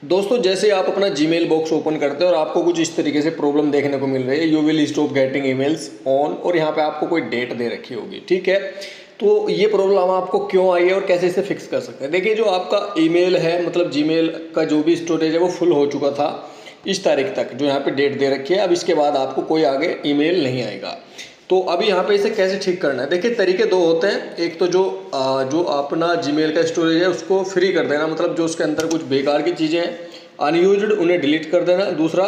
दोस्तों जैसे आप अपना जीमेल बॉक्स ओपन करते हैं और आपको कुछ इस तरीके से प्रॉब्लम देखने को मिल रही है, you will stop getting emails on, और यहाँ पे आपको कोई डेट दे रखी होगी, ठीक है। तो ये प्रॉब्लम आपको क्यों आई है और कैसे इसे फिक्स कर सकते हैं। देखिए, जो आपका ईमेल है, मतलब जीमेल का जो भी स्टोरेज है वो फुल हो चुका था इस तारीख तक, जो यहाँ पे डेट दे रखी है। अब इसके बाद आपको कोई आगे ईमेल नहीं आएगा। तो अभी यहाँ पे इसे कैसे ठीक करना है, देखिए तरीके दो होते हैं। एक तो जो अपना जीमेल का स्टोरेज है उसको फ्री कर देना, मतलब जो उसके अंदर कुछ बेकार की चीज़ें हैं अनयूज्ड उन्हें डिलीट कर देना। दूसरा,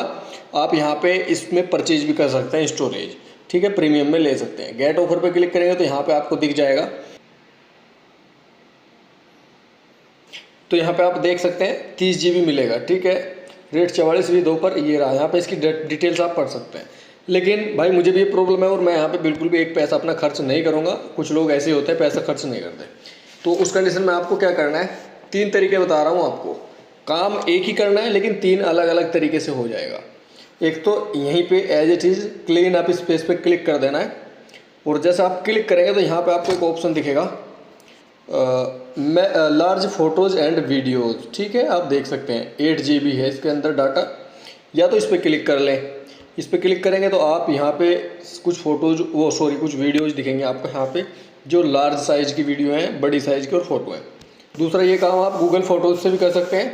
आप यहाँ पे इसमें परचेज भी कर सकते हैं स्टोरेज, ठीक है, प्रीमियम में ले सकते हैं। गेट ऑफर पे क्लिक करेंगे तो यहाँ पे आपको दिख जाएगा। तो यहाँ पे आप देख सकते हैं 30 GB मिलेगा, ठीक है। रेट 44 पर ये रहा। यहाँ पे इसकी डिटेल्स आप पढ़ सकते हैं। लेकिन भाई मुझे भी ये प्रॉब्लम है और मैं यहाँ पे बिल्कुल भी एक पैसा अपना खर्च नहीं करूँगा। कुछ लोग ऐसे होते हैं पैसा खर्च नहीं करते। तो उस कंडीशन में आपको क्या करना है, 3 तरीके बता रहा हूँ आपको। काम एक ही करना है लेकिन 3 अलग अलग तरीके से हो जाएगा। एक तो यहीं पे as it is clean up space पे क्लिक कर देना है, और जैसे आप क्लिक करेंगे तो यहाँ पे आपको एक ऑप्शन दिखेगा लार्ज फोटोज़ एंड वीडियोज़, ठीक है। आप देख सकते हैं 8 GB है इसके अंदर डाटा। या तो इस पर क्लिक कर लें। इस पर क्लिक करेंगे तो आप यहाँ पे कुछ फ़ोटोज़ कुछ वीडियोज़ दिखेंगे आपको यहाँ पे, जो लार्ज साइज़ की वीडियो हैं, बड़ी साइज़ की और फ़ोटो हैं। दूसरा, ये काम आप गूगल फ़ोटोज़ से भी कर सकते हैं।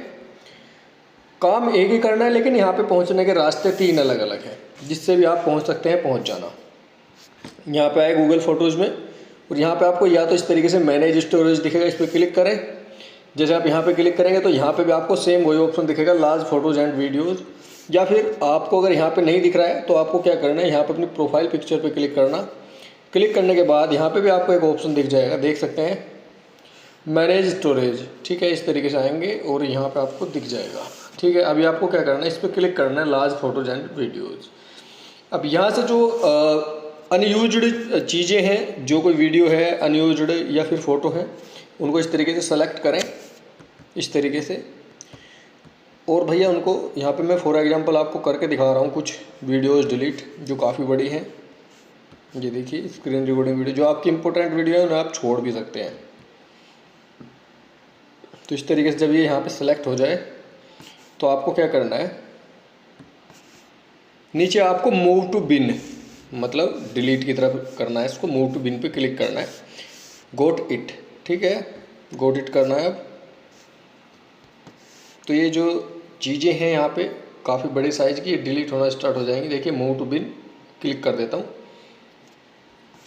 काम एक ही करना है लेकिन यहाँ पे पहुँचने के रास्ते 3 अलग अलग हैं, जिससे भी आप पहुँच सकते हैं, पहुँच जाना। यहाँ पे आए गूगल फ़ोटोज़ में, और यहाँ पे आपको या तो इस तरीके से मैनेज स्टोरेज दिखेगा, इस पर क्लिक करें। जैसे आप यहाँ पे क्लिक करेंगे तो यहाँ पे भी आपको सेम वही ऑप्शन दिखेगा, लार्ज फोटोज़ एंड वीडियोज़। या फिर आपको अगर यहाँ पे नहीं दिख रहा है तो आपको क्या करना है, यहाँ पे अपनी प्रोफाइल पिक्चर पे क्लिक करना। क्लिक करने के बाद यहाँ पे भी आपको एक ऑप्शन दिख जाएगा, देख सकते हैं मैनेज स्टोरेज, ठीक है। इस तरीके से आएंगे और यहाँ पे आपको दिख जाएगा, ठीक है। अभी आपको क्या करना है, इस पर क्लिक करना है, लार्ज फोटोज़ एंड वीडियोज़। अब यहाँ से जो अनयूज्ड चीज़ें हैं, जो कोई वीडियो है अनयूज्ड या फिर फ़ोटो है, उनको इस तरीके से सेलेक्ट करें, इस तरीके से। और भैया उनको यहाँ पे मैं फॉर एग्जांपल आपको करके दिखा रहा हूँ कुछ वीडियोस डिलीट जो काफ़ी बड़ी हैं। ये देखिए स्क्रीन रिकॉर्डिंग वीडियो, जो आपकी इंपॉर्टेंट वीडियो है उन्हें आप छोड़ भी सकते हैं। तो इस तरीके से जब ये यहाँ पे सेलेक्ट हो जाए तो आपको क्या करना है, नीचे आपको मूव टू बिन, मतलब डिलीट की तरफ करना है इसको। मूव टू बिन पे क्लिक करना है, गोट इट, ठीक है, गोट इट करना है। अब तो ये जो चीज़ें हैं यहाँ पे काफ़ी बड़ी साइज़ की, ये डिलीट होना स्टार्ट हो जाएंगी। देखिए मूव टू बिन क्लिक कर देता हूँ।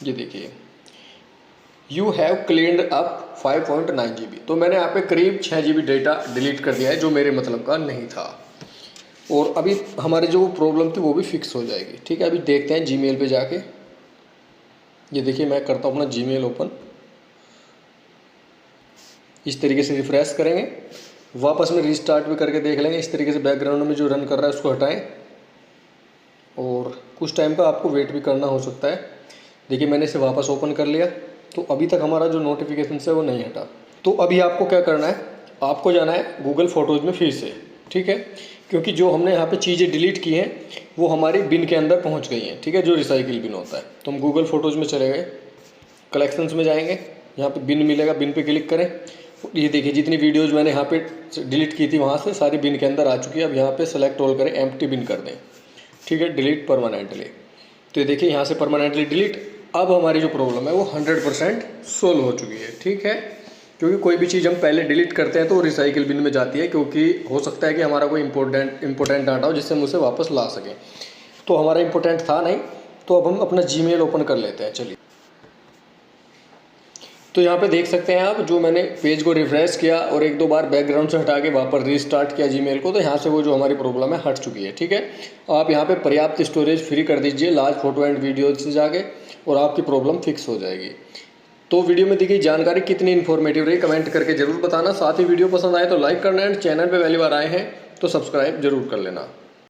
ये देखिए you have cleaned up 5.9 GB। तो मैंने यहाँ पे करीब 6 GB डेटा डिलीट कर दिया है, जो मेरे मतलब का नहीं था। और अभी हमारी जो प्रॉब्लम थी वो भी फिक्स हो जाएगी, ठीक है। अभी देखते हैं जीमेल पे जाके। ये देखिए मैं करता हूँ अपना जीमेल ओपन। इस तरीके से रिफ्रेश करेंगे, वापस में रीस्टार्ट भी करके देख लेंगे। इस तरीके से बैकग्राउंड में जो रन कर रहा है उसको हटाएं, और कुछ टाइम का आपको वेट भी करना हो सकता है। देखिए मैंने इसे वापस ओपन कर लिया, तो अभी तक हमारा जो नोटिफिकेशन है वो नहीं हटा। तो अभी आपको क्या करना है, आपको जाना है गूगल फ़ोटोज़ में फिर से, ठीक है, क्योंकि जो हमने यहाँ पे चीज़ें डिलीट की हैं वो हमारी बिन के अंदर पहुँच गई हैं, ठीक है, जो रिसाइकिल बिन होता है। तो हम गूगल फ़ोटोज़ में चले गए, कलेक्शंस में जाएंगे, यहाँ पे बिन मिलेगा, बिन पे क्लिक करें। ये देखिए जितनी वीडियोज़ मैंने यहाँ पे डिलीट की थी वहाँ से सारी बिन के अंदर आ चुकी है। अब यहाँ पे सेलेक्ट ऑल करें, एम्प्टी बिन कर दें, ठीक है, डिलीट परमानेंटली। तो ये देखिए यहाँ से परमानेंटली डिलीट। अब हमारी जो प्रॉब्लम है वो 100% सोल्व हो चुकी है, ठीक है। क्योंकि कोई भी चीज़ हम पहले डिलीट करते हैं तो वो रिसाइकिल बिन में जाती है, क्योंकि हो सकता है कि हमारा कोई इंपॉर्टेंट डाटा हो जिससे हम उसे वापस ला सकें। तो हमारा इंपॉर्टेंट था नहीं, तो अब हम अपना जीमेल ओपन कर लेते हैं। चलिए, तो यहाँ पे देख सकते हैं आप, जो मैंने पेज को रिफ्रेश किया और 1-2 बार बैकग्राउंड से हटा के वापस रीस्टार्ट किया जीमेल को, तो यहाँ से वो जो हमारी प्रॉब्लम है हट चुकी है, ठीक है। आप यहाँ पे पर्याप्त स्टोरेज फ्री कर दीजिए लार्ज फोटो एंड वीडियो से जाके, और आपकी प्रॉब्लम फिक्स हो जाएगी। तो वीडियो में दी गई जानकारी कितनी इन्फॉर्मेटिव रही कमेंट करके जरूर बताना। साथ ही वीडियो पसंद आए तो लाइक करना, एंड चैनल पर पहली बार आए हैं तो सब्सक्राइब जरूर कर लेना।